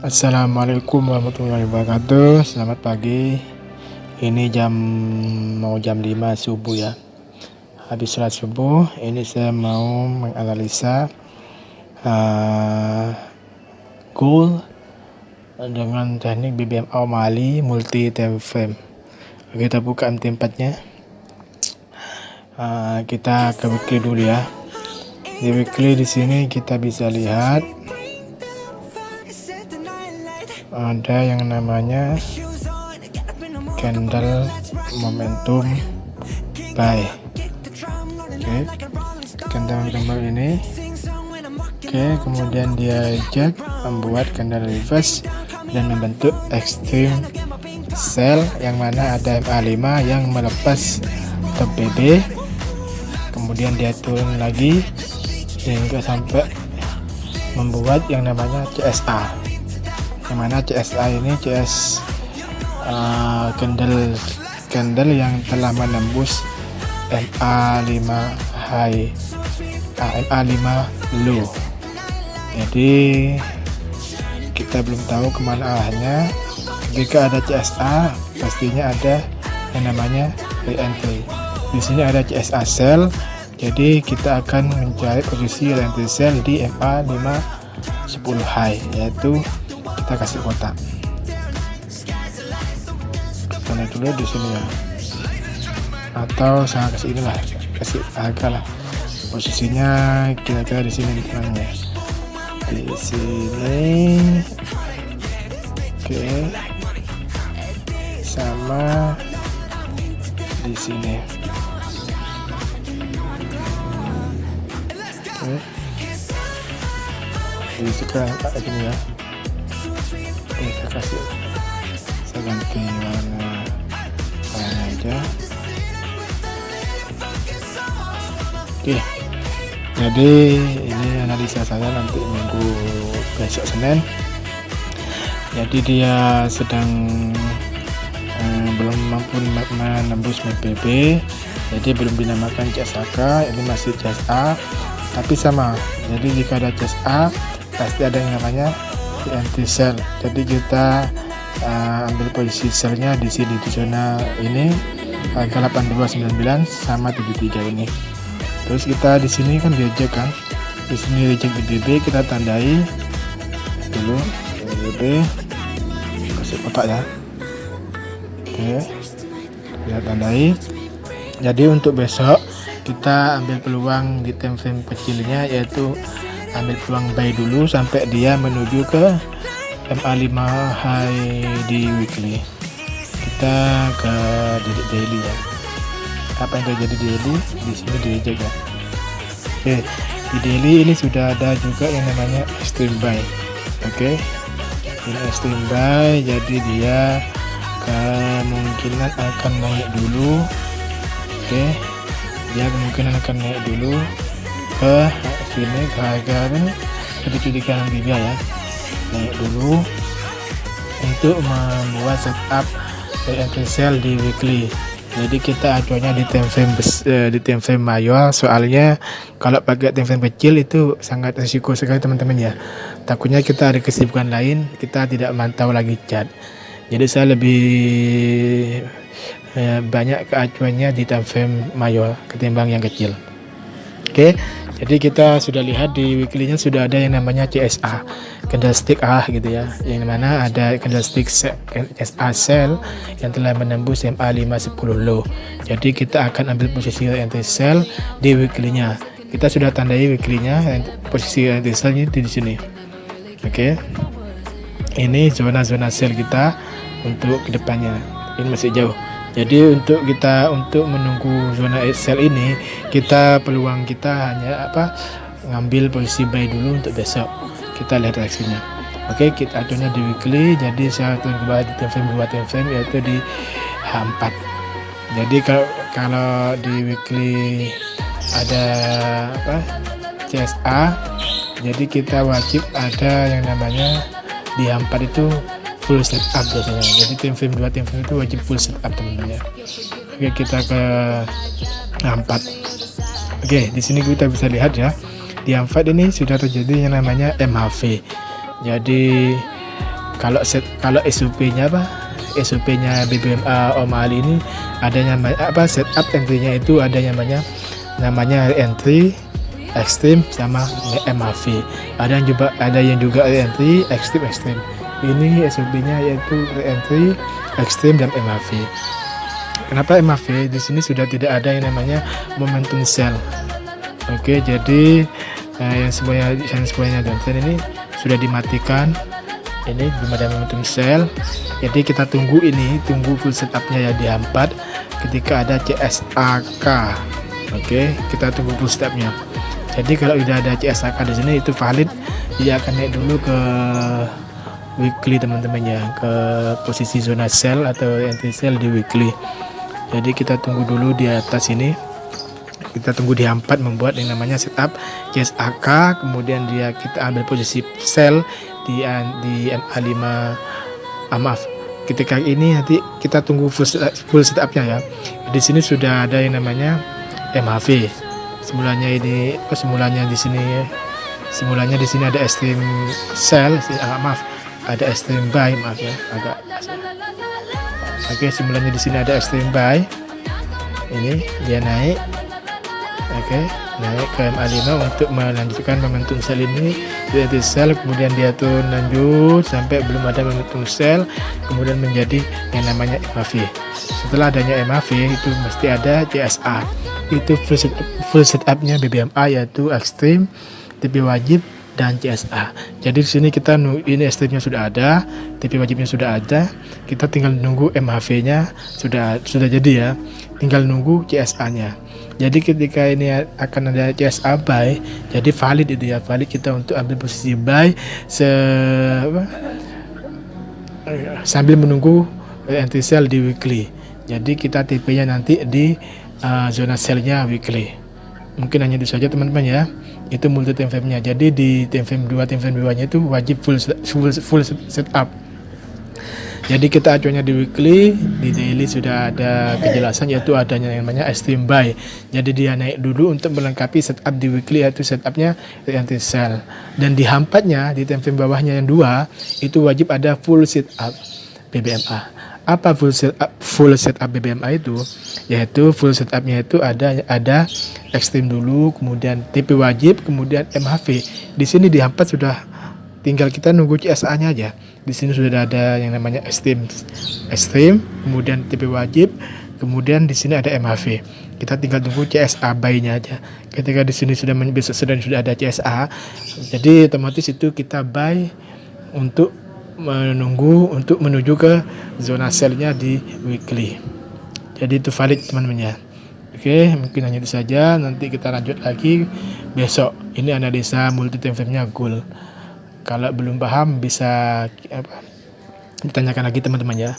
Assalamualaikum warahmatullahi wabarakatuh. Selamat pagi. Ini mau jam 5 subuh ya. Habis sholat subuh, ini saya mau menganalisa goal dengan teknik BBM Mali multi time frame. Kita buka MT4-nya. Kita ke weekly dulu ya. Di weekly di sini kita bisa lihat ada yang namanya candle momentum buy. Candle momentum ini. Kemudian dia reject, membuat candle reverse dan membentuk extreme sell yang mana ada MA5 yang melepas top BB. Kemudian dia turun lagi hingga sampai membuat yang namanya CSA. Yang mana CSA ini candle yang telah menembus MA5 high, MA5 low. Jadi kita belum tahu kemana arahnya. Ketika ada CSA pastinya ada yang namanya re-entry. Di sini ada CSA sell, jadi kita akan mencari posisi re-entry sell di MA5 10 high, yaitu kita kasih kotak. Kita lihat dulu di sini ya, atau saya kasih inilah, kasih harga lah. Posisinya kira-kira di sini ya. Di sini, sama di sini. Jadi sekarang kayak gini ya. Kita kasih, saya ganti warna aja. Jadi ini analisa saya nanti minggu besok Senin. Jadi dia sedang belum mampu menembus MACD, jadi belum dinamakan CSA. Ini masih CSA, tapi sama. Jadi jika ada CSA pasti ada yang namanya anti sell. Jadi kita ambil posisi sellnya di sini di zona ini, harga 8299 sama 73 ini. Terus kita di sini kan reject kan, di sini reject di BB, kita tandai dulu BB, kasih kotak ya. Kita tandai. Jadi untuk besok kita ambil peluang di time frame kecilnya, yaitu ambil peluang buy dulu sampai dia menuju ke MA5 high di weekly. Kita ke daily ya. Apa yang terjadi di daily? Di sini di reject ya. Di daily ini sudah ada juga yang namanya extreme buy. Ini extreme buy, jadi dia kemungkinan akan naik dulu. Dia kemungkinan akan naik dulu ke sini, ke harga ini sedikit kanan juga ya. Naik dulu untuk membuat setup entry sell di weekly. Jadi kita acuannya di time frame mayor, soalnya kalau pakai time frame kecil itu sangat risiko sekali teman-teman ya. Takutnya kita ada kesibukan lain, kita tidak mantau lagi chart. Jadi saya lebih banyak keacuannya di time frame mayor ketimbang yang kecil. Jadi kita sudah lihat di weekly-nya sudah ada yang namanya CSA, candlestick gitu ya, yang mana ada candlestick CSA sell yang telah menembus MA5 10 low. Jadi kita akan ambil posisi entry sell di weekly-nya. Kita sudah tandai weekly-nya, posisi entry sell-nya di sini. Ini zona-zona sell kita untuk kedepannya. Ini masih jauh. Jadi untuk menunggu zona sell ini, peluang kita hanya ngambil posisi buy dulu untuk besok. Kita lihat reaksinya. Kita aturnya di weekly. Jadi saya coba di time frame yaitu di H4. Jadi kalau di weekly ada CSA, jadi kita wajib ada yang namanya di H4 itu full setup biasanya. Jadi time frame itu wajib full setup teman-teman ya. Kita ke H4. Di sini kita bisa lihat ya, di H4 ini sudah terjadi yang namanya MHV. Jadi kalau SOP-nya SOP-nya BBMA Om Ali ini adanya setup entry-nya itu ada namanya entry, extreme sama MAV. Ada yang juga entry, extreme. Ini SOP-nya yaitu entry, extreme dan MAV. Kenapa MAV? Di sini sudah tidak ada yang namanya momentum cell. Oke, jadi yang semuanya downtrend ini sudah dimatikan. Ini belum ada momentum cell. Jadi kita tunggu full setupnya ya di H4 ketika ada CSAK. Oke, kita tunggu full setupnya. Jadi kalau udah ada CSAK di sini itu valid, dia akan naik dulu ke weekly teman-teman ya, ke posisi zona sell atau entry sell di weekly. Jadi kita tunggu dulu di atas ini, kita tunggu di H4 membuat yang namanya setup CSAK, kemudian kita ambil posisi sell di MA5 maaf, ketika ini nanti kita tunggu full setupnya ya. Di sini sudah ada yang namanya MHV. Semulanya di sini ada extreme sell, ada extreme buy, maaf ya, agak. Oke, semulanya di sini ada extreme buy. Ini dia naik. Oke, naik ke MA5 untuk melanjutkan momentum sell ini. Dia sell, kemudian dia turun lanjut sampai belum ada momentum sell, kemudian menjadi yang namanya MAV. Setelah adanya MAV itu mesti ada CSA. Itu full setupnya BBMA yaitu extreme, TP wajib dan CSA. Jadi di sini ini extreme-nya sudah ada, TP wajibnya sudah ada. Kita tinggal nunggu MHV-nya sudah jadi ya. Tinggal nunggu CSA-nya. Jadi ketika ini akan ada CSA buy, jadi valid itu ya, valid kita untuk ambil posisi buy sambil menunggu entry sell di weekly. Jadi kita TP-nya nanti di zona sell-nya weekly. Mungkin hanya itu saja teman-teman ya. Itu multi time frame-nya. Jadi di time frame 2-nya itu wajib full setup. Jadi kita acuannya di weekly, di daily sudah ada kejelasan yaitu adanya yang namanya extreme buy. Jadi dia naik dulu untuk melengkapi setup di weekly yaitu setupnya anti sell. Dan di H4-nya di time frame bawahnya yang 2 itu wajib ada full setup BBMA. Apa full setup BBMA itu? Yaitu full setupnya itu ada extreme dulu, kemudian TP wajib, kemudian MHV. Di sini di H4 sudah tinggal kita nunggu CSA-nya aja. Di sini sudah ada yang namanya extreme, kemudian TP wajib, kemudian di sini ada MHV. Kita tinggal tunggu CSA buy-nya aja. Ketika di sini sudah ada CSA, jadi otomatis itu kita buy untuk menuju ke zona sell-nya di weekly. Jadi itu valid teman-teman ya. Oke, mungkin hanya itu saja. Nanti kita lanjut lagi besok. Ini analisa multi time frame-nya gold. Kalau belum paham bisa ditanyakan lagi teman-teman ya.